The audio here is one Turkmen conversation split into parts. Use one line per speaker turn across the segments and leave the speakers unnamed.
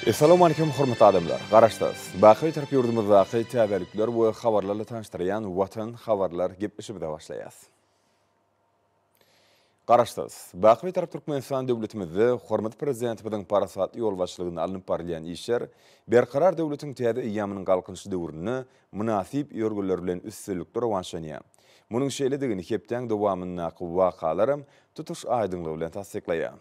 Assalamu alaikum hormatly adamlar. Garaşdaz. Baky tarap yurdumyzdaky täzelikler we habarlarla tanıştyrýan Watan habarlar gepleşibide başlaýar. Garaşdaz. Baky tarap Türkmenistan döwletimizde hormat prezidentimiň parasat ýol başlygyny alınıp barýan işler berkarar döwletiň täze ýamynyň galkynşy döwrüni münasip ýörgünler bilen üstünlükler owanşanýar. Munyň şeýledigini hepden dowamyna wakalarym tutuş aýdynlygy bilen tasdiklaýar.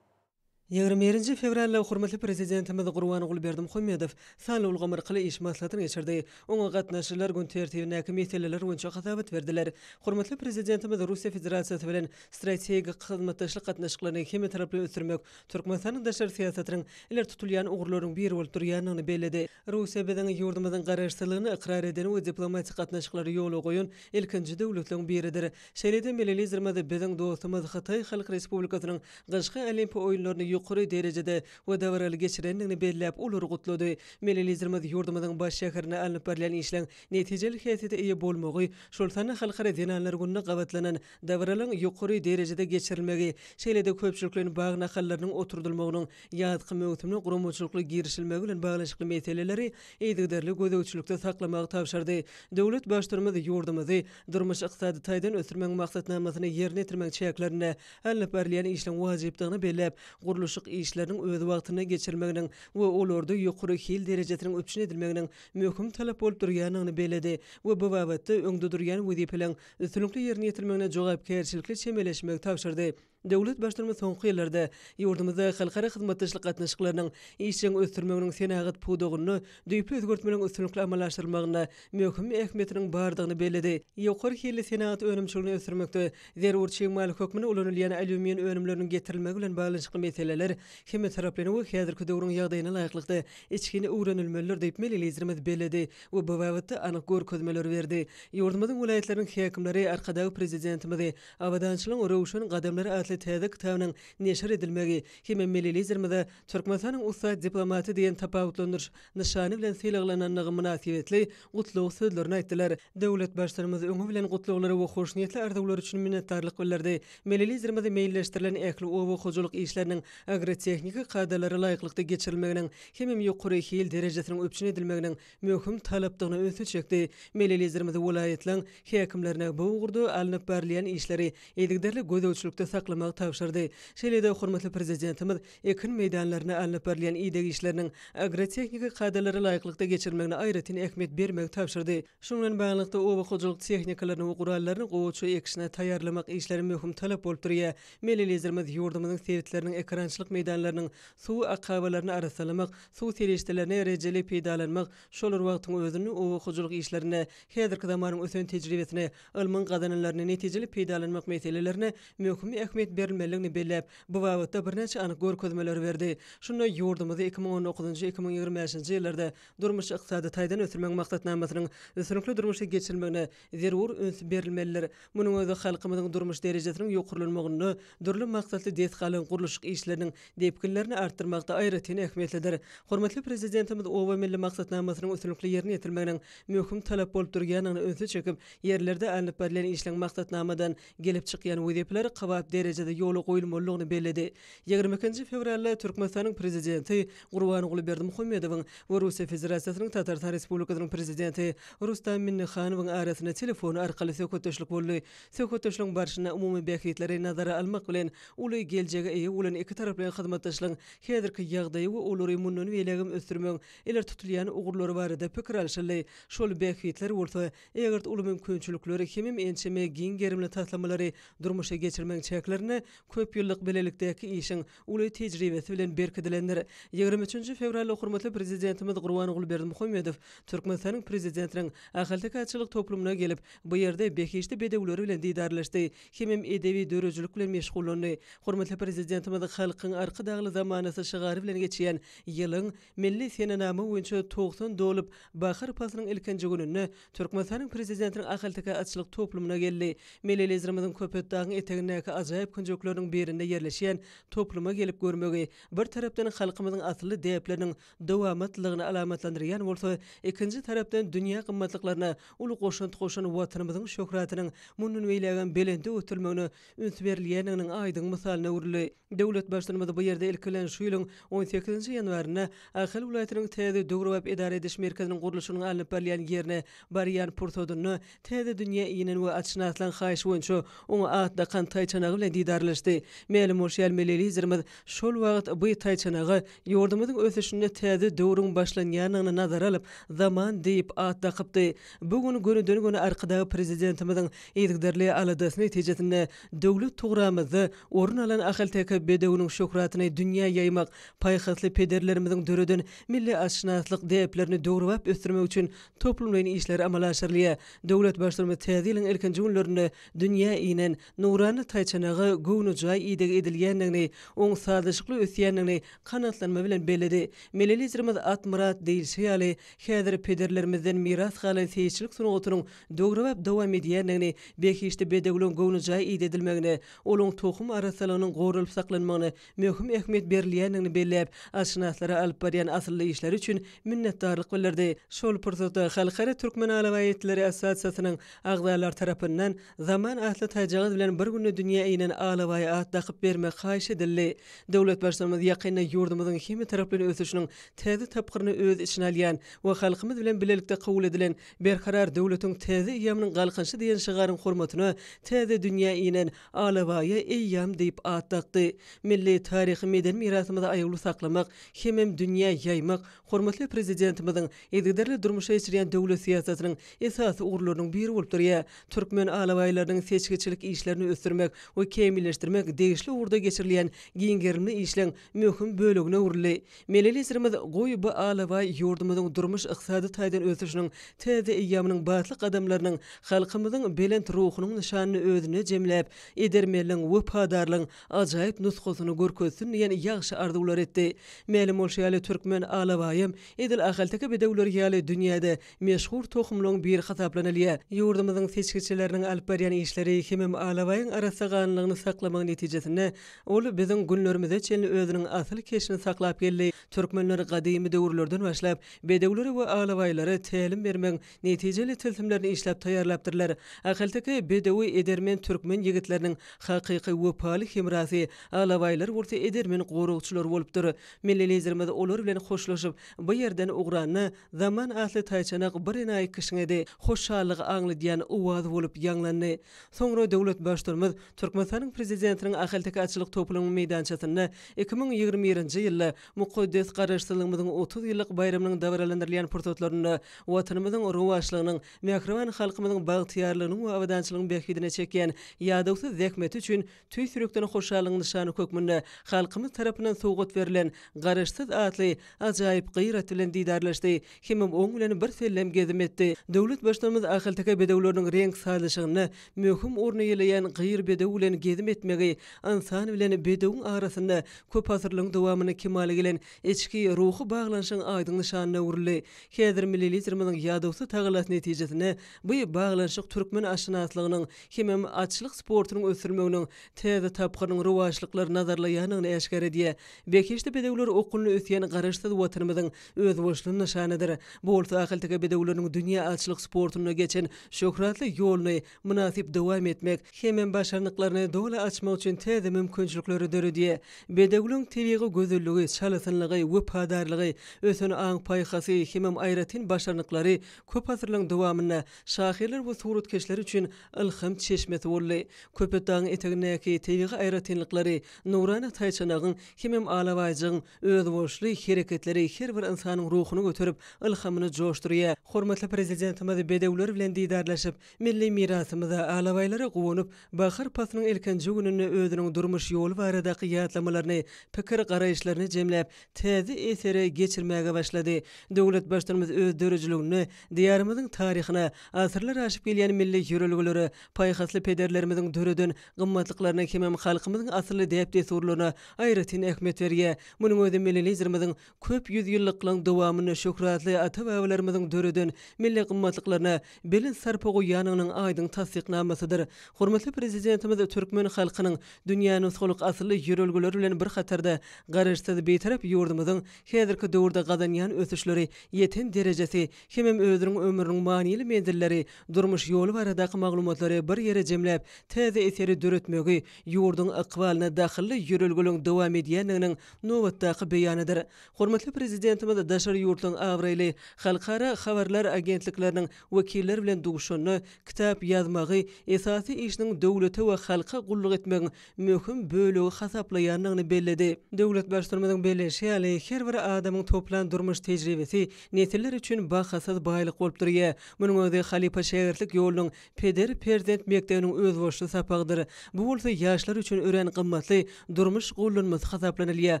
21 fevralda hormatly prezidentimiz Gurban Gulberdimuhammedow sanly ulgamar qily iş maslahatyny geçirdi. Oňa gatnaşyjylar gün tertibine meseleler boýunça hasabat berdiler. Hormatly prezidentimiz Russiýa Federatsiýasy bilen strategik hyzmatdaşlyk gatnaşyklaryny hem taraply ösürmek, Türkmenistanyň daşary siýasatynyň iler tutulýan ugurlaryň biri bolup durýanyny bellädi. Russiýa biziň ýurdumyzyň garaşsyzlygyny ikrar eden we diplomatik gatnaşyklary ýoly goýan ilkinji döwletleriň biridir. Şeýle milletizmde biziň dostumyz Hatay Halk Respublikasynyň Gaşga Olimpiya oýunlaryny ýokary derejede we dawraly geçirendigini belläp ulary gutlady. Milletizmde ýurdumyzyň baş şäherine alınıp barýan işleň netijeli häsiýete eýe bolmagy, şol sany halkara dinanlar gününe gawatlanan dawralyň ýokary derejede geçirilmegi, şeýle-de köpçüliklerin bagyna hallarynyň oturdulmagynyň ýadky möhümini gurumçylykly girişilmegi bilen baglanşykly meseleleri eýdigderli gözegçilikde saklamagy tapşyrdy. Döwlet başlarymyz ýurdumyzy durmuş ykdysady taýdan ösürmek maksatnamasyny ýerine ýetirmek çäklerine alınıp barýan işleň wajypdygyny belläp, guruluşyk işleriniň öz wagtyna geçirilmeginiň we olarda ýokary hil derejesiniň öpçün edilmeginiň möhüm talap bolup durýanyny bellädi we bu babatda öňde durýan wezipeleň üstünlikli ýerine ýetirmegine jogapkärçilikli çemeleşmek tapşyrdy. Döwlet başlarymyz soňky ýyllarda ýurdumyzda halkara hyzmatdaşlyk gatnaşyklarynyň işçiň ösdürmeginiň senagat pudugyny düýpli özgertmeleň üstünlikli amallaşdyrmagyna möhüm ähmiýetiniň bardygyny bellädi. Ýokary hilli senagat önümçiligini ösdürmekde zerur çyňmal hökmüne ulanylýan alümiň önümleriniň getirilmegi bilen baglanşykly meseleler hem taraplyny we häzirki döwrüň ýagdaýyna laýyklykda içkini öwrenilmeliler diýip milletizmimiz bellädi we bu wagtda anyk görkezmeler berdi. Ýurdumyzyň vilayetleriniň häkimleri arkadaky prezidentimiz awadançylygyň röwşen gadamlary täze kitabynyň neşir edilmegi hem milletizmde Türkmenistanyň usta diplomaty diýen tapawutlandyr nişany bilen sylaglanynyny münasibetli gutluk sözlerini aýtdylar. Döwlet başlarymyz öňü bilen gutluklary we hoşnýetli arzuwlary üçin minnetdarlyk bildirdi. Milletizmde meýilleşdirilen ähli owa hojulyk işleriniň agrotehnik kadrlary laýyklykda geçirilmeginiň hem ýokary hil derejesiniň öpçün edilmeginiň möhüm talapdygyny öňe çekdi. Milletizmde welaýetleň häkimlerine bu ugurda alınıp barýan işleri eýdigderli gözegçilikde saklamagy tapşyrdy. Şeýle-de hormatly prezidentimiz ekin meýdanlaryna alınıp barýan ýeňi işleriniň agrotehnik kadrlary laýyklykda geçirilmegine aýratyn ähmiýet bermegi tapşyrdy. Şoň bilen baglykda owa hojulyk tehnikalaryny we gurallaryny gowçu ekişine taýýarlamak işleri möhüm talap bolup durýar. Milletizmimiz ýurdumyzyň sebitleriniň ekrançylyk meýdanlarynyň suw akabalaryny arasalamak, suw serişdelerine rejeli peýdalanmak, şolar wagtyň özüni owa hojulyk işlerine häzirki zamanyň ösen tejribesine, ilmiň gazananlaryny netijeli peýdalanmak meselelerine möhüm ähmiýet berilmeligini belläp, bu wagtda birnäçe anyk görkezmeler berdi. Şunda ýurdumyzda 2019-2025-nji ýyllarda durmuş ykdysady taýdan ösürmek maksatnamasynyň ösürlikli durmuşa geçirilmegine zerur öns berilmeliler. Munyň özü halkymyzyň durmuş derejesiniň ýokurlanmagyny, durly maksatly desgalan guruluşyk işleriniň depkinlerini artdyrmakda aýratyn ähmiýetlidir. Hormatly prezidentimiz owa milli maksatnamasynyň ösürlikli ýerine ýetirmeginiň möhüm talap bolup durýanyny öňe çekip, ýerlerde alınıp barýan işleň maksatnamadan gelip çykýan wezipelere gawap derejede ýoly goýulmalygyny bellädi. 22 fevralda Türkmenistanyň prezidenti Gurban Gulberdimuhammedowyň we Russiýa Federatsiýasynyň Tatarstan Respublikasynyň prezidenti Rustam Minnixanowyň arasyna telefon arkaly söhbetdeşlik boldy. Söhbetdeşligiň barşyna umumy bähitleri nazara almak bilen uly geljege eýe bolan iki taraply hyzmatdaşlygyň häzirki ýagdaýy we olary mundan belegim ösdürmek iler tutulýan ugurlary barada pikir alşyldy. Şol bähitler bolsa, eger uly mümkinçilikleri hemem ençeme giň gerimli taslamalary durmuşa geçirmek çäklerini köp ýyllyk belelikdäki işiň uly tejribesi bilen berkidilenler. 23 fevralda hormatly prezidentimiz Gurban Gulberdimuhammedow Türkmenistanyň prezidentiniň ahyltykaçylyk toplumuna gelip, bu ýerde bekiçli bedewleri bilen didarlaşdy. Hemem edebi dörejlik bilen meşgullandy. Hormatly prezidentimiz halkyň arka dagly zamanasy şygary bilen geçýän ýylyň milli senanamy boýunça 90 dolup Bahar pasynyň ilkinji gününe Türkmenistanyň prezidentiniň ahyltykaçylyk toplumuna geldi. Milletizmimiziň köpetdagyň etegindäki ajaýyp mümkinjekleriniň birinde yerleşýän topluma gelip görmegi bir tarapdan halkymyzyň asly däpleriniň dowamatllygyny alamatlandyrýan bolsa, ikinji tarapdan dünýä gymmatlyklaryna uly goşun watanymyzyň şöhratynyň munun beýlegen belende ötülmegine üns berilýäniniň aýdyň misalyna uruly. Döwlet başlanymy bu ýerde ilkilen şu ýylyň 18-nji ýanwaryna Ahal welaýatynyň täze döwrüp edare ediş merkeziniň gurulşynyň alınıp berilýän ýerine barýan purtodyny täze dünýä ýynyň we açnaatlan haýyş boýunça oňa atda kan taýçanagy bilen didarlaşdy. Melim Moşal Melelizirmiz şol wagt bu taýçanagy ýordamynyň ösüşine täze döwrüň başlanýanyny nazara alyp zaman diýip atda gypdy. Bugün göni arkadagy prezidentimiziň ýigderli aladasyny netijesinde döwlet tugramyzy orun alan ahalteka bedewiniň şöhratyny dünýä ýaymak, paýhasly pederlerimiziň döreden milli açnaatlyk däplerini döwrüp ösdürmek üçin toplumlaryň işleri amala aşyrylýar. Döwlet başlary täze ýylyň ilkinji günlerinde dünýä ýynen nurany taýçanagy göwnü jaý ýydyg edilýändigini, oň sadyşykly ösýändigini kanatlanma bilen beledi. Melelizirimiz atmyrat diýilýär, häzir pederlerimizden miras galan seýçilik sunugatynyň döwrüp dowam edýändigini, beýhişde bedewliň göwnü jaý edilmegine, olaň tohum arasalygynyň gorulyp saklanmagyny möhüm ähmiýet berilýändigini belläp, açnaatlara alyp barýan asylly işler üçin minnetdarlyk bildirdi. Şol pursatda Halkara Türkmen Alawaýetleri Assosiasiýasynyň agdaýlar tarapyndan zaman ahly taýjagy bilen bir günde dünýä ýynen alawaý at dakyp bermek haýyş edildi. Döwlet başlary ýakynda ýurdumyzyň hemi taraplyny ösüşiniň täze tapgyryny öz içine alýan we halkymyz bilen bilelikde kabul edilen berkarar döwletiň täze ýamynyň galkynşy diýen şygaryň hormatyna täze dünýä ýynen alawaý eýýam diýip at takdy. Milli taryhy meden mirasymyzy aýagly saklamak, hemem dünýä ýaymak hormatly prezidentimiziň ýigderli durmuşa geçirýän döwlet siýasatynyň esasy ugurlarynyň biri bolup durýar. Türkmen alawaýlarynyň seçkiçilik işlerini ösdürmek we kemilleşdirmek degişli urda geçirilýän giňgerli işleň möhüm bölegine uruly. Melelizirimiz goý bu alawaý ýurdumyzyň durmuş ykysady taýdan ösüşiniň täze eýýamynyň batlyk adamlarynyň halkymyzyň belent ruhunyň nişanyny özüne jemläp, edermeliň wepadarlygyň ajaýyp nusgasyny görkezsin diýen ýagşy arzuwlar etdi. Melim Moşal Türkmen alawaýym edil ahalteka bedewler ýaly dünýäde meşhur tohumlaryň bir hasaplanylýar. Ýurdumyzyň seçkiçileriniň alyp barýan işleri hemem alawaýyň arasaganlygyny saklamak netijesinde ol biziň günlerimizde çenli özüniň asyl keşini saklap geldi. Türkmenler gadymy döwürlerden başlap bedewlere we alawaýlara tälim bermek netijeli tilsimlerini işläp taýýarlapdyrlar. Ahalteka bedewi edermen türkmen ýigitleriniň hakyky wepaly hemrasy alawaýlar bolsa edermen gorugçylar bolupdyr. Melelizirimiz olar bilen hoşlaşyp bu ýerden ugrany zaman asly taýçanak bir enaý kişiňede hoşallygy aňlaýan owaz bolup ýanglandy. Soňra döwlet başlarymyz Türkmenistanyň prezidentiniň ahalteka açylyk toplamy meýdançasyna 2021-nji ýylda mukaddes garaşdyrlygymyzyň 30 ýyllyk bayramynyň dawralandyrylýan pursatlaryny watanymyzyň rowaşlygynyň, mähreban halkymyzyň bagtyarlygynyň we awadançylygynyň behidine çekýän ýadawsy zähmet üçin tüý sürekden hoşallygyň nişany kökmünde halkymyz tarapyndan sowgat berilen garaşsyz atly ajaýyp gyýrat bilen didarlaşdy. Hemem oň bilen bir sellem gezim etdi. Döwlet başlarymyz ahalteka bedewleriniň renk salyşygyny möhüm orna ýeleýän gyýr bedew bilen gezim etmegi, insan bilen bedewiň arasynda köp asyrlygyň dowamyny kemale gelen içki ruhy baglanşyň aýdyň nişanyna uruly. Häzir millilizirimiziň ýadawsy tagylas netijesinde bu baglanşyk türkmen aşnaslygynyň hemem açlyk sportunyň ösürmeginiň täze tapgyrynyň rowaşlyklary nazarlaýanyny eşkar edýär. Bekeşde bedewler okulyny ösýän garaşsyz watanymyzyň öz boşlugyny nişanydyr. Bu bolsa ahalteka bedewleriň dünýä açlyk sportuny geçen şöhratly ýoluny münasip dowam etmek, hemem başarnyklaryny dola açmak üçin täze mümkinçilikleri döredýär. Bedewliň teligi gözelligi, çalasynlygy, wepadarlygy, ösüni aň paýhasy, hemem aýratyn başarnyklary köp asyrlyň dowamyna şahirler we suratkeşler üçin ilham çeşmesi boldy. Köpetdaň etegindäki teligi aýratynlyklary, nurany taýçanagyň, hemem alawaýjyň öz boşly hereketleri her bir insanyň ruhuny götürüp ilhamyny joşdurýar. Hormatly prezidentimiz bedewler bilen didarlaşyp milli mirasymyza alawaýlara gowunyp bahar pasynyň ilkinji gününi özüniň durmuş ýoly baradaky ýatlamalarny, pikir garaýşlaryny jemläp täze esere geçirmäge başlady. Döwlet başlarymyz öz dörejligini, diýarymyzyň taryhyna, asyrlar aşyp gelýän milli ýörelgileri, paýhasly pederlerimiziň döreden gymmatlyklaryna, hemem halkymyzyň asly däp desurlaryna aýratyn ähmiýet berýär. Munyň özü millilizirimiziň köp ýüzyyllyklaryň dowamyny şöhratly ata-babalarymyzyň döreden milli gymmatlyklaryna belin sarpa goýanynyň aýdyň tasdiknamasydyr. Hormatly prezidentimiz Türkmen Türkmen halkynyň dünýäniň soluk asly ýörelgeleri bilen bir hatarda garaşsyz beýtarap ýurdumyzyň häzirki döwürde gadanýan ösüşleri ýeten derejesi hem özüniň ömrüniň manyly menzilleri durmuş ýoly baradaky maglumatlary bir ýere jemläp täze eseri döretmegi ýurduň akwalyna dahilli ýörelgeliň dowam edýändiginiň nowatdaky beýanydyr. Hormatly prezidentimiz daşary ýurtlaryň awraýly halkara habarlar agentlikleriniň wekilleri bilen duguşany kitap ýazmagy esasy işiniň döwlete we halka gulluk etmegiň möhüm bölegi hasaplaýandygyny bellidi. Döwlet başlarymyzyň belleşi ýaly her bir adamyň toplan durmuş tejribesi nesiller üçin bahasaz baýlyk bolup durýar. Munyň özi halipa şäherlik ýolunyň peder prezident mektebiniň öz boşly sapagdyr. Bu bolsa ýaşlar üçin ören gymmatly durmuş gullanmasy hasaplanylýar.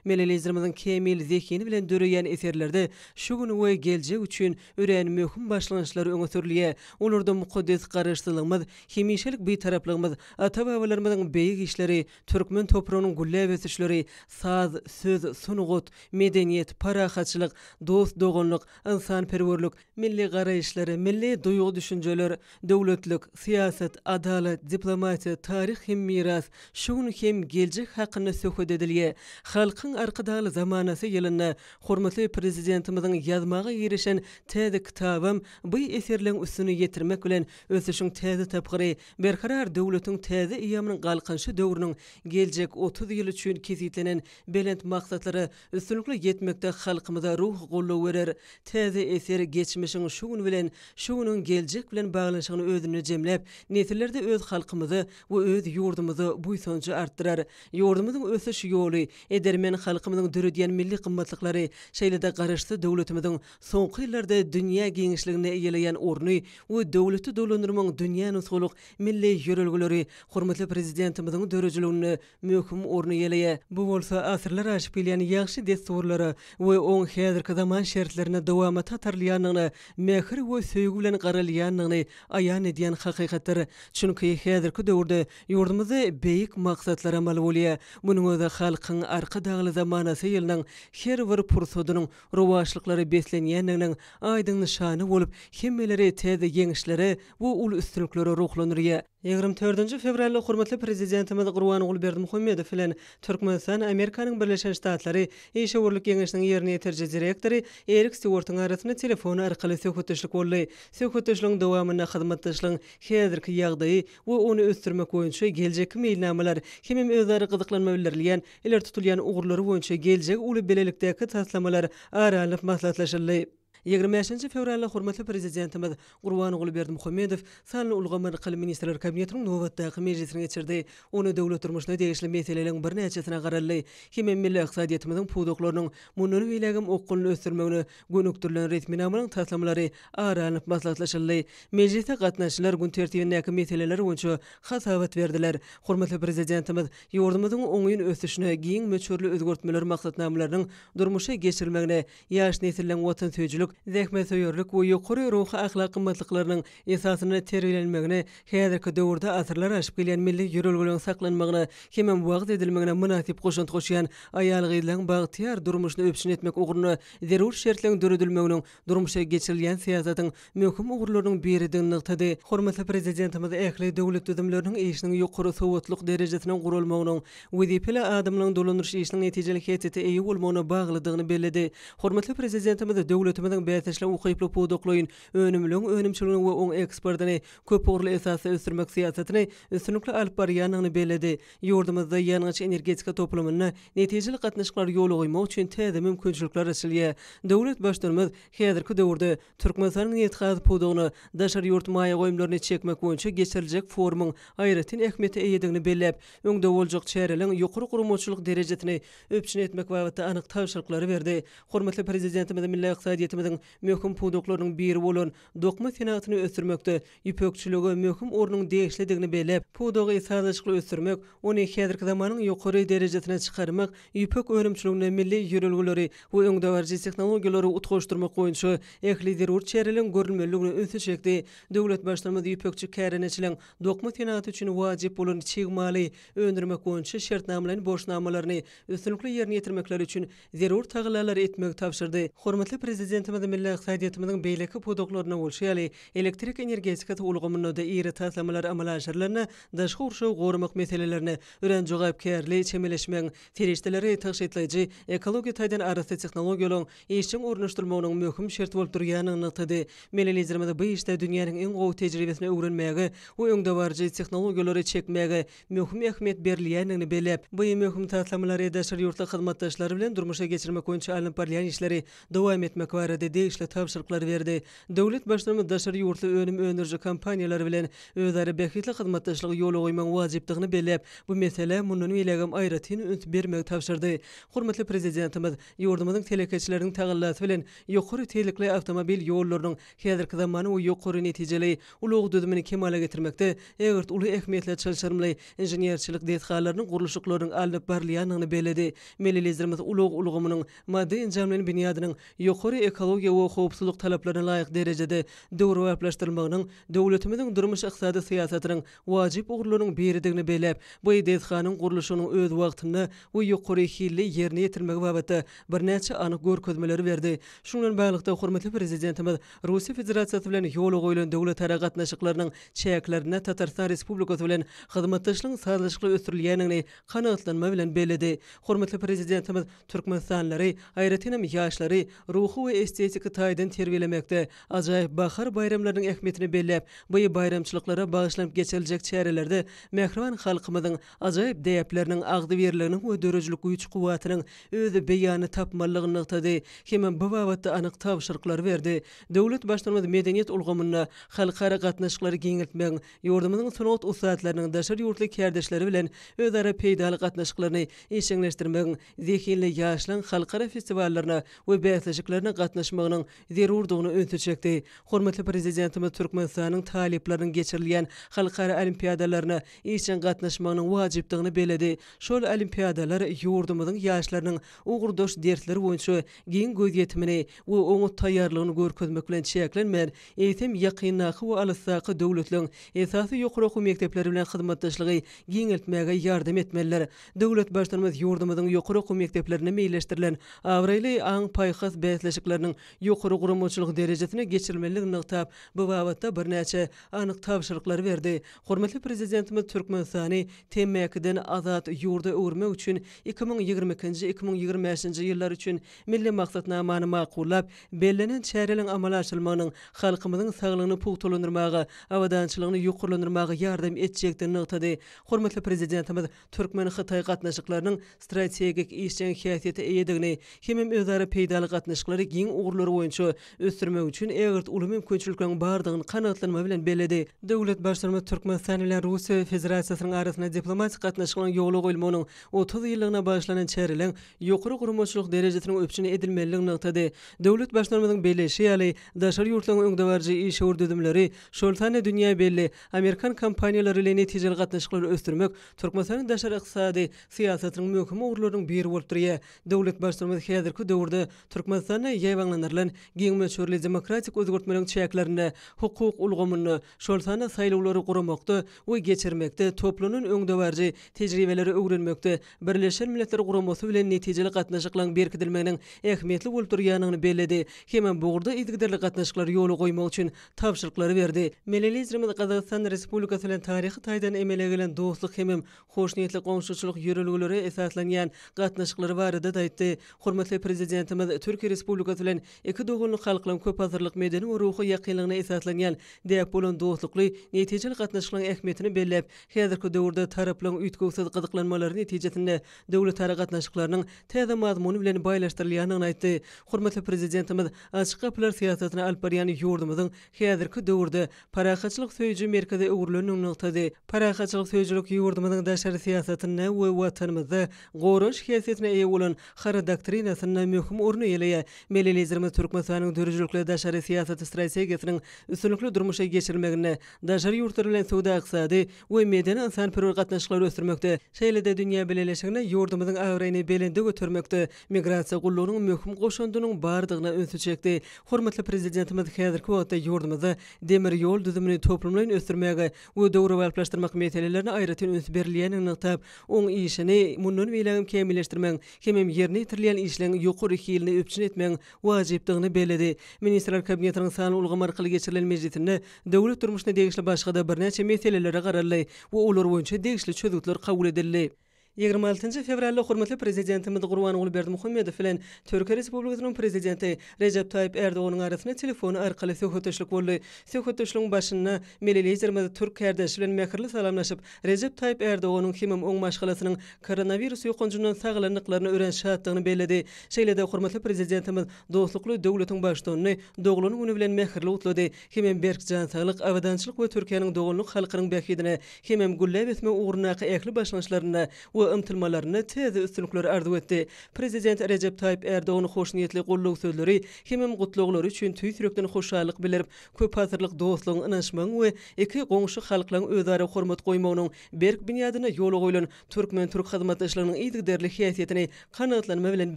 Melelizlerimiziň kemil zekini bilen döreýän eserlerde şu güni we geljek üçin ören möhüm başlanýşlary öňe sürilýär. Olarda mukaddes garaşdyrlygymyz, hemişelik beýtaraplygymyz, ata-babalarymyzyň beýik işleri, türkmen toprağynyň gullap ösüşleri, saz, söz, sunugut, medeniýet, parahatçylyk, dost doganlyk, insanperwerlik, milli garaýşlary, milli duýgu düşünjeler, döwletlik, siýasat, adalet, diplomatiýa, taryh hem miras, şuny hem geljek hakyna söhbet edilýär. Halkyň arkadaly zamanasy ýylyna hormatly prezidentimiziň ýazmagy girişen täze kitabym bu eserleriň üstüne ýetirmek bilen ösüşiň täze tapgyry, berkarar döwletiň täze ýamynyň galkynşy döwrüniň geljek 30 ýyl üçin kezitlenen belent maksatlary üstünlikle ýetmekde halkymyza ruh gollaw berer. Täze eser geçmişiň şu gün bilen şu günüň geljek bilen baglanşygyny özüne jemläp, nesillerde öz halkymyzy we öz ýurdumyzy buýsanjy artdyrar. Ýurdumyzyň ösüş ýoly, edermen halkymyzyň döredýän milli gymmatlyklary, şeýlede garaşdy döwletimiziň soňky ýyllarda dünýä geňişligine eýeleýän orny we döwleti dolandyrmaň dünýäniň soluk milli ýörelgeleri hormatly prezidentimiziň dörejiligine möhüm orny eýeleýär. Bu bolsa asyrlar aşyp gelýän ýaxşy desturlary we oň häzirki zaman şertlerine dowama tatarlýanlygyny, mehir we söýgü bilen garalýanlygyny aýan edýän hakykatdyr. Çünki häzirki döwürde ýurdumyzda beýik maksatlar amal bolýar. Munyň özi halkyň arka dagly zamanasy ýylynyň her bir pursadynyň rowaşlyklary beslenýändiginiň aýdyň nyşany bolup, hemmeleri täze ýeňişlere we ul üstünliklere ruhlanyrýar. 24 fevralda hormatly prezidentimiz Gurbanuly Berdimuhammedow bilen Türkmenistan Amerikanyň Birleşen Ştatlary Eşewurlyk ýeňişiniň ýerine ýetirji direktory Erik Stewartyň arasyna telefon arkaly söhbetdeşlik boldy. Söhbetdeşligiň dowamyna hyzmatdaşlygyň häzirki ýagdaýy we ony ösdürmek boýunça geljek meýilnamalar hem özleri gyzyklanma bildirilýän, iler tutulýan ugurlary boýunça geljek uly belelikdäki taslamalar aralanyp maslahatlaşyldy. 25 fevralda hormatly prezidentimiz Gurbanuly Berdimuhammedow sanly ulgamar Kali Ministrler Kabinetiniň nowatdaky mejlisine geçirdi. Ony döwlet durmuşyna degişli meseleleriň bir näçesine garaldy. Hem milli ykdysadyatymyzyň puduklarynyň munyny beýlegim okulyny ösdürmegini gönükdirilen resmi namanyň taslamlary aralanyp maslahatlaşyldy. Mejlisde gatnaşyjylar gün tertibindäki meseleler boýunça hasabat berdiler. Hormatly prezidentimiz ýurdumyzyň oňyň ösüşine giň möçürli özgertmeler maksatnamalarynyň durmuşa geçirilmegine, ýaş nesilleň watan söýjülük, zähmet söýerlik we ýokary ruhy ahlak gymmatlyklarynyň esasyny terbiýelenmegine, häzirki döwürde asyrlar aşyp gelýän milli ýörelgeliň saklanmagyna hem wagt edilmegine münasip goşunty goşýan aýal gyzlaryň bagtyar durmuşyny öpüşin etmek uguryny zerur şertleň döredilmeginiň durmuşa geçirilýän siýasatyň möhüm ugurlarynyň biridigini nykdy. Hormatly prezidentimiz ähli döwlet düzümleriniň işiniň ýokary sowatlyk derejesine gurulmagynyň wezipeli adamlaryň dolandyryş işiniň netijelik hetsete eýi bolmagyna baglydygyny bellidi. Hormatly prezidentimiz döwletimiziň beýteşle ukyply puduklaýyn önümçülüğün we oň eksportyny köp ugurly esasy ösdürmek siýasatyny üstünlikle alyp barýanlygyny bellidi. Ýurdumyzda ýalňyç energetika toplamyna netijeli gatnaşyklar ýoly goýmak üçin täze mümkinçilikler açylýar. Döwlet başlarymyz häzirki döwürde Türkmenistanyň ýetgaz pudugyny daşary ýurt maýa goýumlaryny çekmek boýunça geçiriljek forumyň aýratyn ähmiýeti eýedigini belläp, öňde boljak çäreleň ýokary gurumçylyk derejesini öpüşin etmek wagtynda anyk tawşyryklary berdi. Hormatly prezidentimiz milli ykdysadyatymyzyň möhüm puduklarynyň biri bolan dokma senatyny ösdürmekde ýüpekçiligi möhüm ornyň degişlidigini belläp, pudugy sazlaşykly ösdürmek, ony häzirki zamanyň ýokary derejesine çykarmak, ýüpek önümçiligine milli ýörelgeleri we öňde barjy tehnologiýalary utgaşdyrmak boýunça ähli zerur çäreleň görülmeligini öňsüçekdi. Döwlet başlarymyz ýüpekçi käreneçileň dokma senaty üçin wajyp bolan çygmaly öndürmek boýunça şertnamalaryny boşnamalaryny üstünlikle ýerine ýetirmekleri üçin zerur taglalalar etmek tapşyrdy. Hormatly prezidentimiz prezidentimiz milli iqtisadiyatimizin beýleki podoklarına bolşaýaly elektrik energetika ulgamynyda iri taslamalar amala aşyrylaryna daşky urşaw gorumak meselelerini ören jogapkärli çemeleşmeň ferişdeleri taşytlaýjy ekologiýa taýdan arasy tehnologiýalaryň işçiň ornaşdyrmagynyň möhüm şert bolup durýanyny nytdy. Melelizmde bu işde dünýäniň en gowy tejribesini öwrenmäge we öňde barjy tehnologiýalary çekmäge möhüm ähmiýet berilýänini belep, bu möhüm taslamlary daşary ýurtly hyzmatdaşlary bilen durmuşa geçirmek boýunça alınıp barýan işleri dowam etmek barada deýişli tapşyryklar berdi. Döwlet başlamy daşary ýurtly önüm önerji kampaniýalary bilen özleri behitli hyzmatdaşlygy ýoly goýmagy wajypdygyny belep, bu mesele mundan ilegem aýratyn ünt bermek tapşyrdy. Hormatly prezidentimiz ýurdumyzyň telekeçileriniň tagallasy bilen ýokary tehlikeli awtomobil ýollarynyň häzirki zamany we ýokary netijeli ulug düzümini kemale getirmekde egert uly ähmiýetli çalışmaly inženýerçilik detgallarynyň gurulşyklarynyň alınıp barylýanyny beledi. Melelizmimiz ulugymynyň maddi enjamlaryň binýadynyň ýokary ekologiýa we howpsuzlyk talaplaryna laýyk derejede döwrewaplaşdyrmagynyň döwletimiziň durmuş ykdysady syýasatynyň wajyp ugurlarynyň biridigini belep, bu edethanyň gurulşynyň öz wagtyny we ýokary hilli ýerine ýetirmek babatda birnäçe anyk görkezmeleri berdi. Şundan baglanykda hormatly prezidentimiz Russiýa Federasiýasy bilen ýoly goýulan döwlet ara gatnaşyklarynyň çäklerine Tatarstan Respublikasy bilen hyzmatdaşlygyň sazlaşykly ösürilýänini kanagatlanma bilen beledi. Hormatly prezidentimiz Türkmenistanlary, aýratynam ýaşlary ruhy we estetika taýdan terbiýelemekde ajaýyp bahar bayramlarynyň ähmiýetini belläp, bu bayramçylyklara bagyşlanyp geçiriljek çärelerde mähriban halkymyzyň ajaýyp däýepleriniň agdy berleriniň we dörejilik güýç kuwatynyň özü beýany tapmalygyny nykdy. Hemem bu babatda anyk tapşyryklar berdi. Döwlet başlamy medeniýet ulgamyna halkara gatnaşyklary giňiltmek, ýurdumyzyň sanat ustadlarynyň daşary ýurtly kärdeşleri bilen özara peýdaly gatnaşyklaryny işleňleşdirmek, zekinli ýaşlaryň halkara festiwallaryna we bäsleşiklerine gatnaşmagynyň zerurdygyny öňe çekdi. Hormatly prezidentimiz Türkmenistanyň taleplerini geçirilýän halkara olimpiadalaryna işçiň gatnaşmagynyň wajypdygyny beledi. Şol olimpiadalar ýurdumyzyň ýaşlarynyň ugurdaş dersleri boýunça giň göz ýetmini we oňa taýýarlygyny görkezmek bilen çeklenmän, eýtem ýakynnaky we alyssaky döwletleriň esasy ýokary okuw mekdepleri bilen hyzmatdaşlygy giňiltmäge ýardam etmeliler. Döwlet başlary ýurdumyzyň ýokary okuw mekteplerine meýleşdirilen awraýly aň paýhas bäsleşikleriniň ýokary gurumçylyk derejesine geçirilmeligini nyktap, bu babatda birnäçe anyk tapşyryklar berdi. Hormatly prezidentimiz Türkmenistany temmäkiden azat ýurda öwürmek üçin 2022-2025 ýyllar üçin milli maksatnamany maqullap, bellenen çäreleň amala aşyrylmagynyň halkymyzyň saglygyny pugtulandyrmagy, awadançylygyny ýokurlandyrmagy ýardam etjekdigini nykdy. Hormatly prezidentimiz Türkmen Hytaý gatnaşyklarynyň strategik işçiň häsiýeti eýedigini, hemem özara peýdaly gatnaşyklary giň ugurlary boýunça ösdürmek üçin egert uly mümkinçiliklerin bardygyny kanagatlanma bilen beledi. Döwlet başlary Türkmenistan bilen Russiýa Federasiýasynyň arasynda diplomatik gatnaşyklaryň ýoly goýulmagynyň 30 ýyllygyna başlanan çäreleň ýokary gurumçylyk derejesiniň öpçüni edilmeligini nykdy. Döwlet başlarymyzyň belleşi ýaly daşary ýurtlaryň öňde barjy iş öwrdüdümleri, şoltany dünýä belli Amerikan kompaniýalary ile netijeli gatnaşyklary ösdürmek Türkmenistanyň daşary ykdysady syýasatynyň möhüm ugurlarynyň biri bolup durýar. Döwlet başlarymy häzirki döwürde Türkmenistanyň ýaýbanlanyrylan giň meşhurly demokratik özgürtmeliň çäklerinde hukuk ulgamyny, şoltany saýlawlary guramakda we geçirmekde toplunyň öňde barjy tejribeleri öwrenmekde Birleşen Milletler Guramasy bilen netijeli gatnaşyklaryň berkidilmeginiň ähmiýetli bolup durýanyny beledi. Hemem bugurda izgiderli gatnaşyklary ýoly goýmak üçin tapşyryklar berdi. Melelizmimiz Gazagystan Respublikasy bilen taryhy taýdan emele gelen dostluk hemem hoşniýetli goňşuçylyk ýörelgileri esaslanýan gatnaşyklary barada da aýtdy. Hormatly prezidentimiz Türkiýe Respublikasy bilen iki dogunly halklaryň köp hazırlyk medeni we ruhy ýakynlygyna esaslanýan däp bolan dostlukly netijeli gatnaşyklaryň ähmiýetini bellep, häzirki döwürde taraplaryň üýtgüsiz gyzyklanmalary netijesinde döwlet ara gatnaşyklarynyň täze mazmuny bilen baýlaşdyrylýanyny aýtdy. Hormatly prezidentimiz açyk gaplar syýasatyna alyp barýan ýurdumyzyň häzirki döwürde parahatçylyk söýji merkezi öwürlenýän nykdy. Parahatçylyk söýjilik ýurdumyzyň daşary syýasatyna we watanymyzda goruş häsiýetine eýe bolan hara doktrinasyna möhüm orny ýeleýär. Melelizmimiz Türkmenistanyň dörejilikli daşary syýasaty strategiýasynyň üstünlikli durmuşa geçirilmegine, daşary ýurtlar bilen sowda ykdysady we medeni insanperwer gatnaşyklary ösdürmekde, şeýlede dünýä beleleşigine ýurdumyzyň awraýyny belende götürmekde, migrasiýa gulluganyň möhüm goşundynyň bardygyna öňe çekdi. Hormatly prezidentimiz häzirki wagtda ýurdumyzda demir ýol düzümini toplumlaryň ösdürmäge we döwrewaplaşdyrmak meselelerini aýratyn öňe berilýänini nyktap, oň işini mundan beýlegim kemilleşdirmek, hemem ýerine ýetirilýän işleň ýokary hilini öpçün etmek wajypdygyny beledi. Ministrler kabinetiniň sany ulgamar arkaly geçirilen mejlisinde döwlet durmuşyna degişli başga da birnäçe meselelere garaldy we olar boýunça degişli çözükler kabul edildi. 26 fevralda hormatly prezidentimiz Gurbanuly Berdimuhammedow bilen Türkiýe Respublikasynyň prezidenti Recep Tayyip Erdoğanyň arasyna telefon arkaly söhbetleşik boldy. Söhbetleşigiň başynda Melelezermez Türk kardeşi bilen mähirli salamlaşyp Recep Tayyip Erdoğanyň hemem oň maşgalasynyň koronavirus ýokunjundan saglanlyklaryny öğrenşatdygyny belledi. Şeýlede hormatly prezidentimiz dostlukly döwletiň başçylygyny doglunyň güni bilen mähirli utlady. Hemem berkjan saglyk, awadançylyk we Türkiýanyň doglunyk halkynyň bähidine, hemem güllep etme uğruna ähli başlanýşlaryna ımtılmalarını tezi üstünlükleri arzu etti. Prezident Recep Tayyip Erdoğan'ın hoşniyetli gollug sözleri hemem gutlugları üçün tüy sürekden hoşallyk bildirip köp hazırlyk dostlugyň ynanşmagyň we iki goňşy halklaryň özara hormat goýmagynyň berk binýadyna ýoly goýulan türkmen türk hyzmatdaşlarynyň ýygyderli häsiýetini kanagatlanma bilen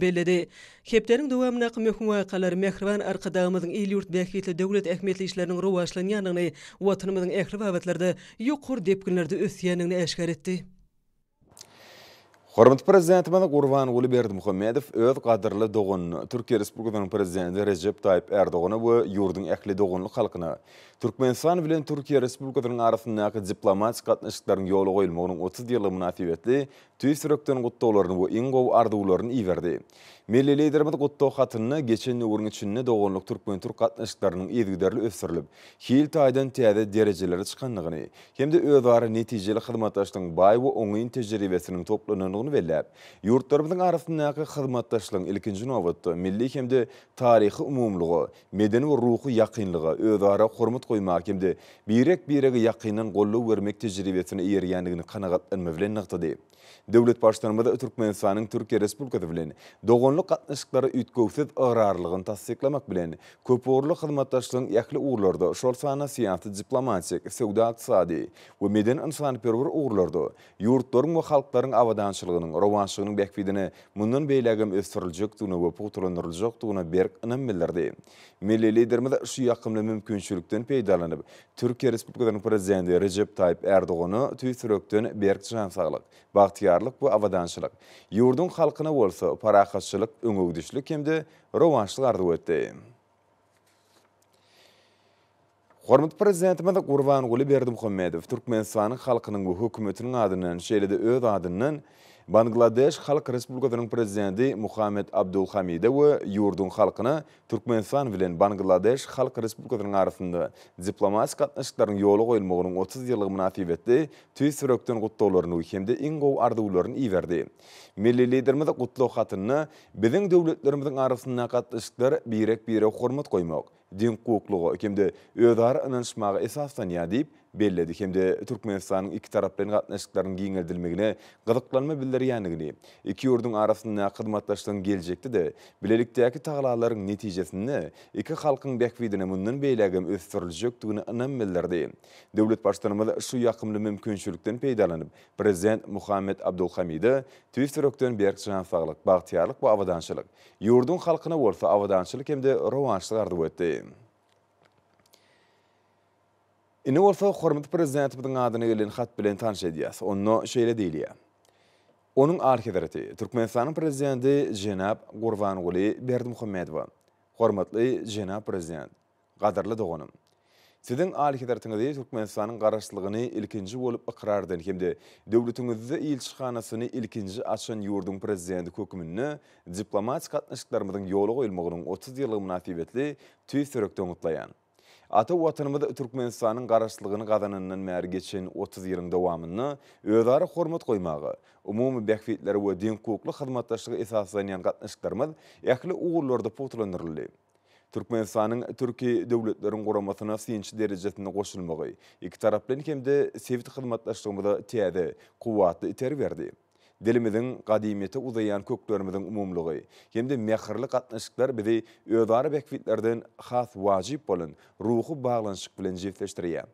belledi. Hepderiň dowamyna möhüm wakalary mehriban arkadagymyzyň il ýurt bähitli döwlet ähmiýetli işleriniň rowaşlanýanyny, watanymyzyň ähli wagtlarda ýokur depkinlerde ösýäniňi eşkar etdi.
Hormatly prezidentimiz Gurbanuly Berdimuhammedow öz gadyrly dogunyny Türkiýe Respublikasynyň prezidenti Recep Tayyip Erdoğany we ýurdun ähli dogunly halkyna Türkmenistan bilen Türkiýe Respublikasynyň arasyndaky diplomatik gatnaşyklaryň ýoly goýulmagynyň 30 ýyly münasibetli tüý sürekden gutdawlaryny we iň gowy arzuwlaryny iýerdi. Milli liderimiz gutdaw hatyny geçen ýylgyň içinde dogunlyk türkmen türk gatnaşyklarynyň ýygyderli ösürilip, hil taýdan täze derejelere çykanlygyny, hemde özara netijeli hyzmatdaşlygyň baý we oňyň tejribesiniň toplanynyny bellep, ýurtlarymyzyň arasyndaky hyzmatdaşlygyň ilkinji nowatda milli hemde taryhy umumlygy, medeni we ruhy ýakynlygy, özara hormat goýmak hemde birek-birege ýakynyň gollug bermek tejribesini ýerýändigini kanagatlanma bilen nykdy. Döwlet başçylygynda Türkmenistanyň Türkiýe Respublikasy bilen dogonlyk gatnaşyklary üýtgewsiz agrarlygyny tasdiklamak bilen köp orly hyzmatdaşlygyň ýakly uğurlarda şol sana syýasy, diplomatik, sowda, iqtisady we meden insanperwer uğurlarda ýurtlaryň we halklaryň awadançylygynyň, rowançylygynyň bähidine mundan beýlegem ösdüriljekdigine we puturlandyryljekdigine berk ynam bildirdi. Milli liderimiz şu ýakymly mümkinçilikden peýdalanyp Türkiýe Respublikasynyň prezidenti Recep Tayyip Erdoğany tüý sürekden berkjan saglyk, bagtyarlyk we awadançylyk, ýurdun halkyna bolsa parahatçylyk, öňügdüşlik hemde rowançlyk arzu etdi. Hormatly prezidentimiz Gurbanuly Berdimuhammedow Türkmenistanyň halkynyň we hökümetiniň adynyň şeýlede öz adynyň Bangladeş Halk Respublikasynyň prezidenti Muhammed Abdulhamidov we ýurdun halkyna Türkmenistan bilen Bangladeş Halk Respublikasynyň arasynda diplomatik gatnaşyklaryň ýoly goýulmagynyň 30 ýyllyk münasibetli tüý sürekden gutdawlaryny hemde iň gowy arzuwlaryny iýerdi. Milli liderimiz gutlaw hatyny biziň döwletlerimiziň arasynda gatnaşyklar birek-bire hormat goýmak, din hukuklugy hemde özara ynanşmagy esaslanýar diýip belledi. Hemde Türkmenistanyň iki taraplaryň gatnaşyklarynyň giňeldilmegine gyzyklanma bildirýändigini, iki ýurdun arasynda hyzmatdaşlygyň geljekde de bilelikdäki taglalaryň netijesinde iki halkyň bähidine mundan beýlegem ösdüriljekdigini ynam bildirdi. Döwlet başçylygymyz şu ýakymly mümkinçilikden peýdalanyp prezident Muhammed Abdulhamidov tüý sürekden berkjan saglyk, bagtyarlyk we awadançylyk, ýurdun halkyna bolsa awadançylyk hemde rowançlyk arzu etdi. Ine bolsa hormatly prezidentimiziň adyna gelen hat bilen tanış edýäs. Onu şeýle diýilýär. Onuň arhydereti Türkmenistanyň prezidenti Jenap Gurbanuly Berdimuhammedow. Hormatly Jenap prezident, gaderli doganym. Siziň arhyderetiňizde Türkmenistanyň garaşlygyny ilkinji bolup iqrardan hemde döwletiňizde ilçihanasyny ilkinji açan ýurdun prezidenti hökümini diplomatik gatnaşyklarymyzyň ýoly goýulmagynyň 30 ýyllyk münasibetli tüý sürekden gutlaýan. Ata watanymyzda Türkmenistanyň garaşlygyny gazananynyň märi geçen 30 ýylyň dowamyny özara hormat goýmagy, umumy bähitleri we din hukukly hyzmatdaşlygy esaslanýan gatnaşyklarymyz ýakly uğurlarda puturlandyryldy. Türkmenistanyň Türkiýe döwletleriň guramasyna synçy derejesinde goşulmagy, iki taraplaryň hemde sewit hyzmatdaşlygymyza täze, kuwatly iter berdi. Dilimiziň gadymyty uzaýan köklerimiziň umumlygy, hemde mähirli gatnaşyklar bizi özara bähitlerden has wajyp bolan ruhy baglanşyk bilen jefleşdirýär.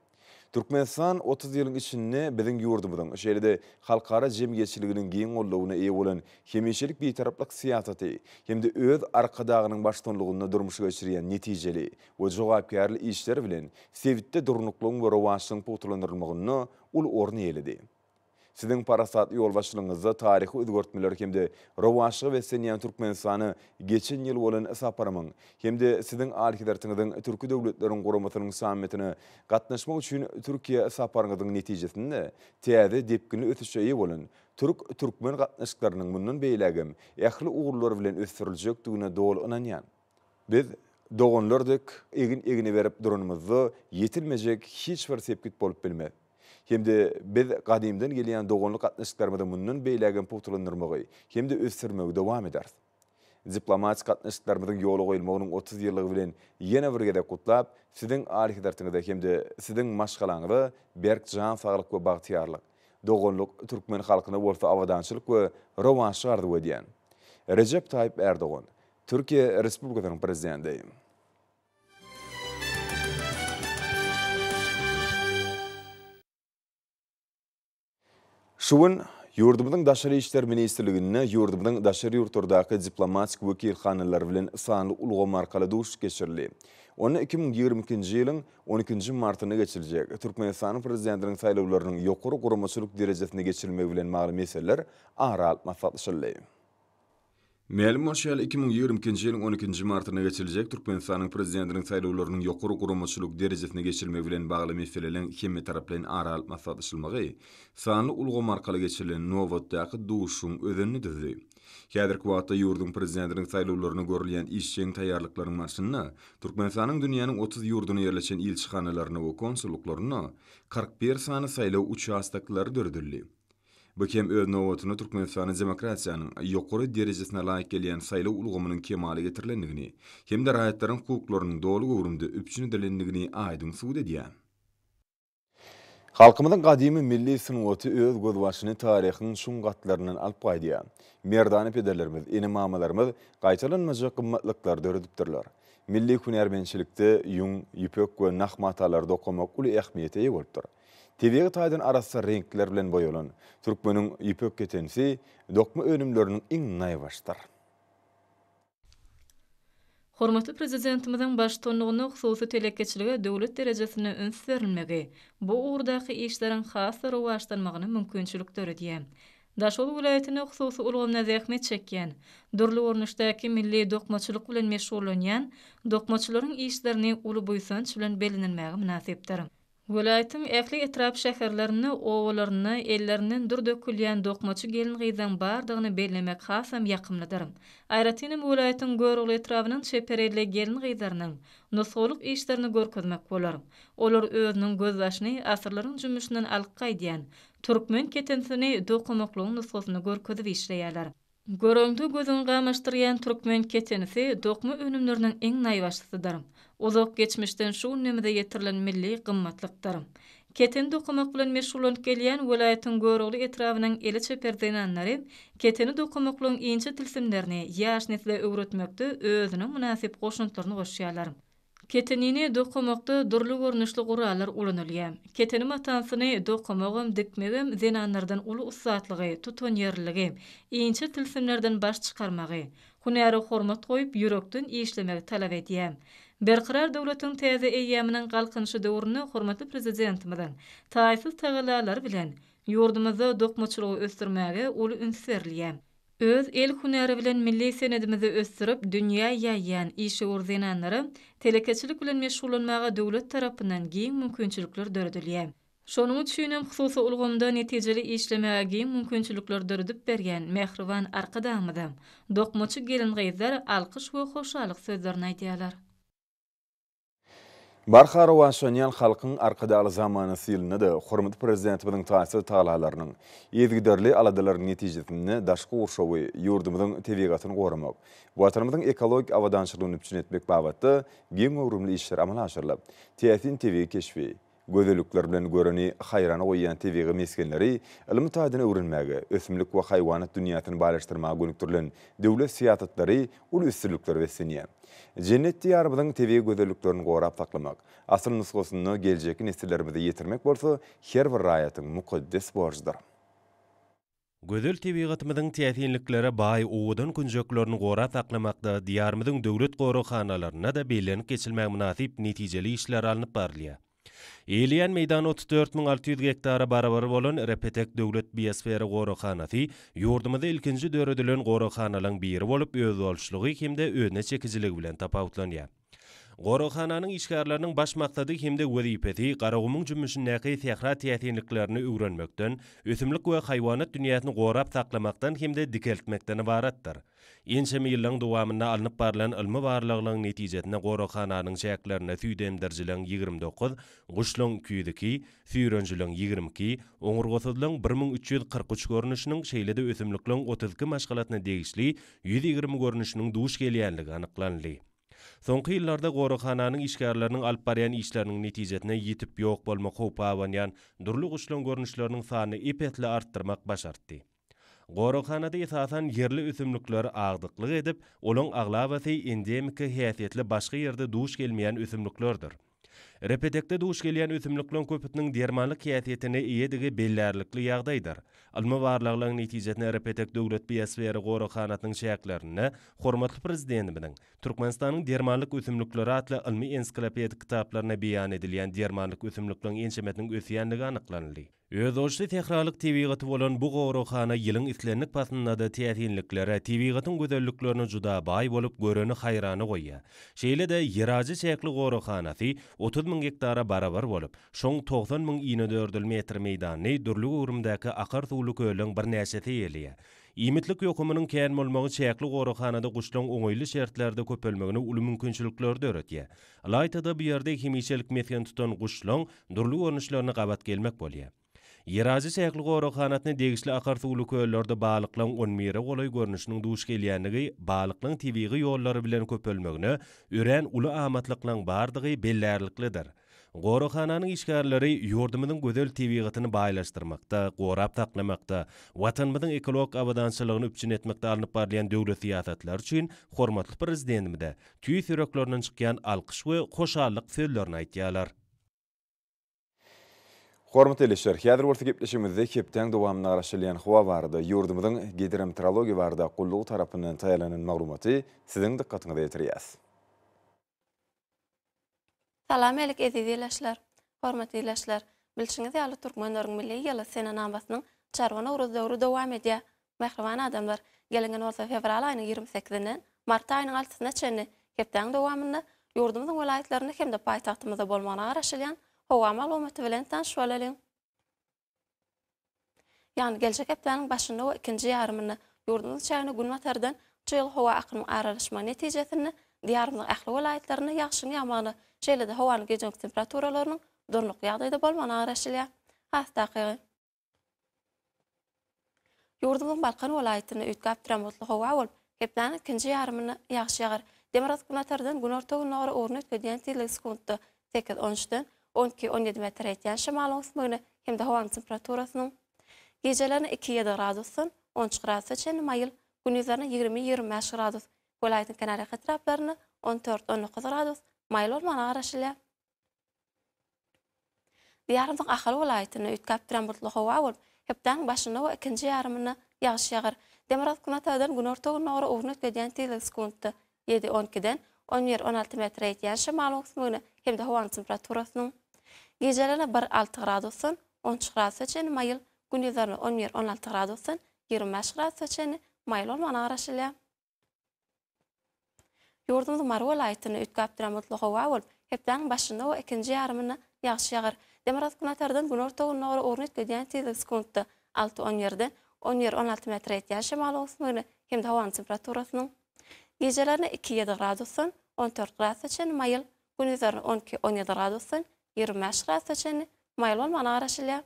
Türkmenistan 30 ýylyň içinde biziň ýurdumyzyň şeýlede halkara jemgyýetçiliginiň giň gollawyna eýe bolan hemişelik bir taraplyk syýasaty hemde öz arkadagynyň başçylygyna durmuşa geçirýän netijeli we jogapkärli işler bilen sewitde durnuklugyň we rowançlygyň puturlandyrylmagyny ul orny ýeledi. Sizin parasat yol başlığınızda tarihi özgörtmeler hemde rowaşygy ve senýän Türkmenistany geçen ýyl bolan saparamyň hemde sizin alkydartyňyzyň türki döwletleriň guramasynyň sammitine gatnaşmak üçin Türkiýe saparyňyzyň netijesinde täze depkini ötüşeýi bolan Türkmen gatnaşyklarynyň mundan beýlegim ähli ugurlar bilen ösdüriljekdigine dol inanýan. Biz dogonlardek egin berip duranymyzda yetilmejek hiç bir sepkit bolup bilmez. Hemde biz gadimden gelýän dogonlyk gatnaşyklarymyzda mundan beýlegim putulandyrmagy hemde ösdürmegi dowam ederiz. Diplomatik gatnaşyklarymyzyň ýoly goýulmagynyň 30 ýyllygy bilen ýene bir gede kutlap, siziň alkydartyňyzda hemde siziň maşgalaňyzda berk jan saglyk we bagtyarlyk, dogonlyk türkmen halkyna bolsa awadançylyk we rowanşy ardy edýän. Recep Tayyip Erdoğan, Türkiye Respublikasynyň prezidenti. Şuwun Ýurdumyzyň daşary işler ministrligine ýurdumyzyň daşary ýurtlardaky diplomatik wekilhanalar bilen sanly ulgama arkaly duş geçirildi. Onu 2022-nji ýylyň 12-nji martyna geçirijek Türkmenistanyň prezidentiniň saýlawlarynyň ýokary guramaçylyk derejesine geçirilmegi bilen magly meseleler aral maslahatlaşyldy. Ma'lum bolşal 2022-nji ýylyň 12-nji martyna geçirijek Türkmenistanyň prezidentiniň saýlawlarynyň ýokary guramaçylyk derejesine geçirilmegi bilen bagly meseleleň hemme taraplaryň aral maslahatlaşylmagy sanly ulgama arkaly geçirilen nowatdaky duşuň özenini dizdi. Häzirki wagtda ýurdun prezidentiniň saýlawlaryna görülýän işçiň taýýarlyklarynyň maşynyna Türkmenistanyň dünýäniň 30 ýurduna ýerleşen ilçihanalarına we konsulluklarına 41 sany saýlaw uçastaklary dördürli. Bu kem öz nowatyny Türkmenistanyň demokratiýanyň ýokary derejesine laýyk gelýän saýlaw ulgamynyň kemaly getirilendigini hemde raýatlaryň hukuklarynyň doly gowrumda öpçüni dilendigini aýdyň suwd edýär. Halkymyzyň gadymy milli synawaty öz gözbaşyny taryhyň şun gatlarynyň alyp gaýdýar. Merdany pederlerimiz, enimamalarymyz gaýtalanmajak gymmatlyklar döredipdirler. Milli hünärmençilikde ýun, ýüpek we nahmatalar dokumak uly ähmiýete ýa bolupdyr. Tebigy taýdan arasy renkler bilen boýalan türkmeniň ýüpek ketensi dokma önümleriniň iň naýbaşdyr.
Hormatly prezidentimiziň başçylygyny hususy telekeçiligi döwlet derejesine üns berilmegi, bu ugrdaky işleriň has rowaşlanmagyna mümkinçilik töredýär. Daşol vilayatyny hususy ulgamna zähmet çekýän, durly ornuşdaky milli dokmaçylyk bilen meşgullanýan dokmaçylaryň işlerini uly buýsanç bilen belenilmegi münasipdir. Vilayatyň ähli etrap şäherlerini, owalaryny, ellerinden dur dökülýän dokmaçy gelin gyzan bardygyny bellemek hasam ýakymlydyr. Aýratynym vilayatyň görügli etrabynyň çeperelle gelin gyzlarynyň nusgalyk işlerini görkezmek bolar. Olar özüniň gözbaşyny asyrlaryň jümüşinden alyp gaýdýan türkmen ketensini dokumaklygyň nusgasyny görkezip işleýärler. Görüňdi gözüň gamaşdyrýan türkmen ketenisi dokma önümleriniň iň naýbaşlysydyr. Uzak geçmişten şu nemede yetirilen milli gymmatlykdyr. Keten dokumak bilen meşgullanıp gelýän welaýatyň görügli etrabynyň ele çeperdenanlary keteni dokumaklaryň inçe tilsimlerini ýaş nesle öwretmekde özüniň münasip goşuntlaryny goşýarlar. Ketenini dokumakda durly görnüşli gurallar ulanylýar. Keteni matansyny dokumagym, dikmegim zenanlardan uly ussatlygy, tutanýarlygy, inçe tilsimlerden baş çykarmagy, hünäre hormat goýup ýürekden işlemegi talap edýär. Berqarar döwletiň täze eýýamynyň galkynşy döwrüne hormatly prezidentimiziň taýsız tagalalar bilen ýurdumyzda dokmaçylygy ösdürmäge uly üns berilýär. Öz el hünäri bilen milli senedimizi ösdürip dünýä ýaýýan işgör zenanlary telekeçilik bilen meşgullanmaga döwlet tarapyndan giň mümkinçilikler döredilýär. Şonuň üçin hem hususy ulgamda netijeli işlemäge giň mümkinçilikler döredip bergen Mehriban Arkadamyzy dokmaçy gelin gyzlar alkyş we hoşalyk sözlerini aýdýarlar.
Barha rowaşlanýan halkyň arkadaly zamanysy ýylynda hormatly prezidentimiziň taýsir taýlalarynyň ýezgiderli aladalaryň netijesinde daşky urşawy ýurdumyzyň tebigatyny goramak, watanymyzyň ekologik awadançylygyny üçin etmek babatda giň öwrümli işler amala aşyrylyp, täsin tebigi keşfi, gözellikler bilen göreni haýrana goýýan tebigi meskenleri ilmi taýdan öwrenmäge, ösümlik we haýwanat dünýäsini baýlaşdyrmaga gönükdirilen döwlet siýasatlary uly üstünlikler besenýär. Cennet diyarımızın tebigi gözelliklerini gorap saklamak, asıl nusgasyny geljeki nesillerimize yetirmek bolsa, her bir raýatyň mukaddes borçdyr.
Gözel tebigatymyzyň täsinlikleri baý owudan künjeklerini gorap saklamakda diyarymyzyň döwlet gorakhanalaryna da belenip geçilmäge münasip netijeli işler alınıp barylýar. Eýleýän meýdan 34.600 hektara barabar bolan Repetek döwlet biosfera gorakhanasy ýurdumyzda ilkinji döredilen gorakhanalyň biri bolup öz bolşlugy hemde öňe çekijiligi bilen tapawutlanýar. Gorakhananyň işgärleriniň baş maksady hemde wezipeti garagumyň jümüşindäki tehra täsinliklerini öwrenmekden, ösümlik we haýwanat dünýäsini gorap saklamakdan hemde dikeltmekden ibaratdyr. Ençemi ýyllaryň dowamynda alınıp barlan ilmi barlygynyň netijesinde gorakhanyň şäklerine süýdendirjilen 29, guşlaň 202, süýrenjilen 22, oňurgosyzlyň 1343 görnüşiniň şeýlede ösümlikleň 32 maşgalatyna degişli 120 görnüşiniň duş gelýänligi anyklandy. Soňky ýyllarda gorakhanyň işgärleriniň alyp barýan işleriniň netijesinde ýetip ýok bolma howpy awanýan durly guşlan görnüşleriniň sany epetli artdyrmak başardy. Gorakhanada esasan yerli ösümlikler agdyklyk edip, olaň aglabasy endemik häsiýetli başga ýerde duş gelmeýän ösümliklerdir. Repetekde duş gelýän ösümliklerin köpütiniň dermanlyk häsiýetine iýedigi bellärlikli ýagdaýdyr. Almy barlygynyň netijesinde Repetek döwlet biosfera gorakhanasynyň şäklerini hormatly prezidentimiň Türkmenistanyň dermanlyk ösümlikleri atly ilmi ensiklopedik kitaplarına beýan edilýän dermanlyk ösümliklerin ençemetiniň ösýänligi anyklandy. Özolşy tehrarlyk tebigaty bolan bu gorakhana ýylyň islenlik pasynda täsinliklere, tebigatyň gözelliklerine juda baý bolup göreni haýrany goýýar. Şeýle-de ýeraji şäkli gorakhanasy 30.000 hektara barabar bolup, şoň 90.000 ýene metr meýdany durly urumdaky akar suwly köleň bir näçesi ýelýär. İmitlik ýokumynyň kän bolmagy şäkli gorakhanada guşlaň oňaýly şertlerde köpelmegine uly mümkinçilikler döretýär. Alaytada bu ýerde hemişelik mesen tutan guşlaň durly görnüşlerini gabat gelmek bolýar. Ýeraji şäkli gorakhanasyny degişli akar suwly köllerde balyklaň 10 mere golay görnüşiniň duş gelýänligi balyklaň tebigi ýollary bilen köpelmegine ören uly amatlyklyň bardygy bellärliklidir. Gorakhanyň işgärleri ýurdumyzyň gözel tebigatyny baýlaşdyrmakda, gorap taklamakda, watanymyzyň ekolog awadançylygyny üpçün etmekde alınıp barlayan döwlet siýasatlar üçin hormatly prezidentimide tüý süreklerinden çykýan alkyş we hoşallyk sözlerini aýtýarlar.
Hormatly eleşer, häzir bolsa gepleşimizde kepden dowamyny garaşylýan howa barada, ýurdumyzyň hidrometeorologiýa barada gullugy tarapyndan taýýarlanan maglumaty siziň dikkatiňize ýetirýär.
Salam elik ezidileşler, hormatly eleşler. Bilşiňiz ýaly Türkmenleriň milli ýyly sene nambasynyň çarwana uruz döwrü dowam edýär. Mehriban adamlar, gelingen bolsa fevral aýynyň 28-inden mart aýynyň 6-syna çenli kepden dowamyny ýurdumyzyň welaýatlaryny hemde paýtagtymyzda bolmagyna garaşylýan howa maglumaty bilen tanış bolalım. Yani gelecek hepteniň başynda we ikinji ýarymyny ýurdumyň çägine gün matardan çyl howa akynyň aralaşma netijesini diýarymyň ähli welaýatlaryny ýagşyň ýamagyny şeýle-de howanyň gejeki temperaturalarynyň durluk ýagdaýda bolmagyna garaşylýar. Hastaky ýurdumyň Balkan welaýatyny üýtgäp duran mutly howa bolup, hepteniň ikinji ýarymyny ýagşy ýagar. Demirat gün matardan gün ortagyna orny ötgeden tiýlik sekundda 8-13-den 12-17 metr etýän şymal ösmegine hemde howanyň temperaturasynyň gejelerini 2-7 gradusdan 13 gradusa çenli maýyl, gündüzlerini 20-25 gradus, welaýatyň kenarly etraplaryny 14-19 gradus maýyl bolmagyna garaşylýar. Diýarymyň ahal welaýatyny üýtgäp duran bulutly howa bolup, hepden başyna we ikinji ýarymyny ýagşy ýagar. Demirat gün matardan gün ortagyna orny ötgeden tiýlik sekundda 7-12-den 11-16 metr etýän şymal ösmegine hemde howanyň temperaturasynyň gejelerini 1-6 gradusdan 13 gradusa çenli maýyl, gündüzlerini 11-16 gradusdan 25 gradusa çenli maýyl bolmagyna garaşylýar. Ýurdumyň Mar welaýatyny üýtgäp duran mutly howa bolup, hepden başynda we ikinji ýarymyny ýagşy ýagar. Demirat gün matardan gün ortagyna orny ötgeden tiýlik sekundda 6-17-den 11-16 metr etýän şymal ösmegine hemde howanyň temperaturasynyň gejelerini 2-7 gradusdan 14 gradusa çenli maýyl, gündüzlerini 12-17 gradusdan 25 gradusa çenli maýyl bolmagyna garaşylýar.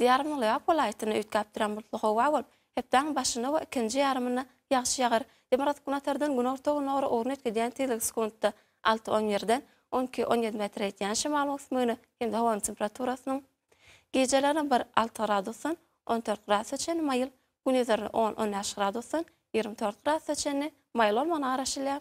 Diýarymyň Lewap welaýatyny üýtgäp duran mutly howa bolup, hepden başyna we ikinji ýarymyny ýagşy ýagar. Demirat gün matardan gün ortagyna orny ötgeden tiýlik sekundda 6-17-den 12-17 metr etýän şymal ösmegine hemde howanyň temperaturasynyň gejelerini 1-6 gradusdan 14 gradusa çenli maýyl, gündüzlerini 10-15 gradusdan 24 gradusa çenli maýyl bolmagyna garaşylýar.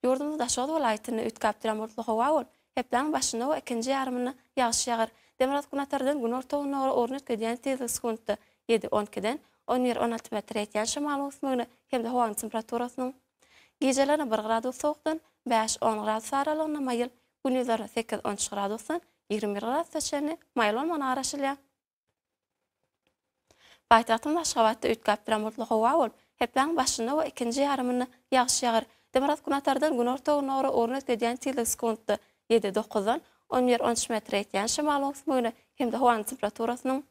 Ýurdumyň Daşoğlu welaýatyny üýtgäp duran mutly howa bolup, hepden başynda we ikinji ýarymyny ýagşy ýagar. Demirat gün matardan gün ortagyna orny ötgeden tiýlik sekundda 7-12-den 11-16 metr etýän şymal ösmegine hemde howanyň temperaturasynyň gejelerini 1 gradus sowukdan 5-10 gradus aralygyna maýyl, gündüzleri 8-13 gradusdan 21 gradusgacha maýl bolmagy araşylýar. Paýtagtyň Aşgabatda üýtgäp duran bulutly hawa bolup, hepden başynda we ikinji ýarymyny ýagşy ýagar. Demirat günatardan gün ortagyna ora ornat edýän tilek sekundda 7-9-dan 11-13 metr etýän şymal öňsüňe hemde howanyň temperaturasynyň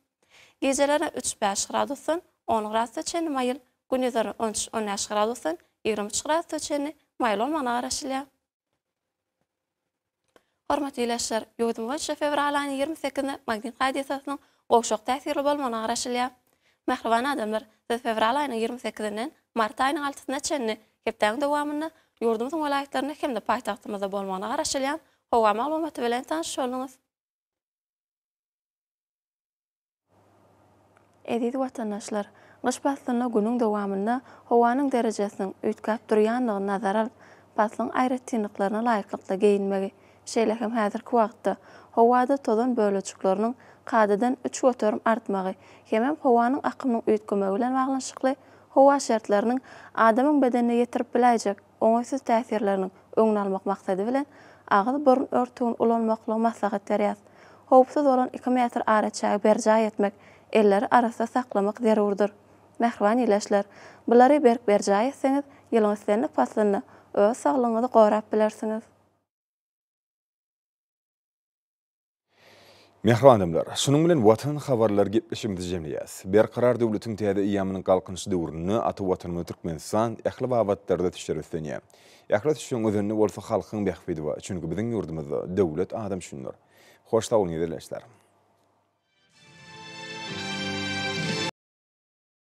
gejeleri 3-5 gradusdan 10 gradusgacha maýyl, gündüzleri 13-14 gradusdan 23 gradusgacha maýl bolmagy araşylýar. Hormatly ýerleşler, ýurdum boýunça fevral aýynyň 28-nde magnit radiýasiýasynyň gowşak täsiri bolmagy araşylýar. Mehriban adamlar, siz fevral aýynyň 28-den mart aýynyň 6-syna çenni hepden dowamyny ýurdumyzyň welaýatlaryna hemde paýtagtymyzda bolmagy araşylýan hawa maglumaty bilen tanış boluňuz. Edid watandaşlar, gyş paslaryna günüň dowamynda howanyň derejesiniň üýtgäp durýanlygyny nazara alyp, paslaryň aýratynlyklaryna laýyklykda geyinmegi, şeýle hem häzirki wagtda howada tozan bölejikleriniň kadadan 3 göterim artmagy, hem howanyň akymynyň üýtgemegi bilen baglanşykly howa şertleriniň adamyň bedenine ýetirip biläjek oňaýsız täsirleriniň öňüni almak maksady bilen agyl burun örtügini ulanmakly maslahat berýär. Howpsuz bolan 2 metr araçagy berjay etmek, elleri arasynda saklamak zerurdur. Mehriban ýerleşler, bulary berjay etseňiz, ýylyň senlik paslaryny öz saglygyňyzy gorap bilersiňiz.
Mehriban adamlar, şunun bilen watan habarlar gepleşimizi jemleýäs. Berkarar döwletiň täze ýamynyň galkynçy döwrüni aty watanymy Türkmenistan ähli babatlarda teşerrüflenýär. Ähli şoň özünde bolsa halkyň bähfidi we çünki biziň ýurdumyzda döwlet adam şunlar. Hoş taýyň ederler.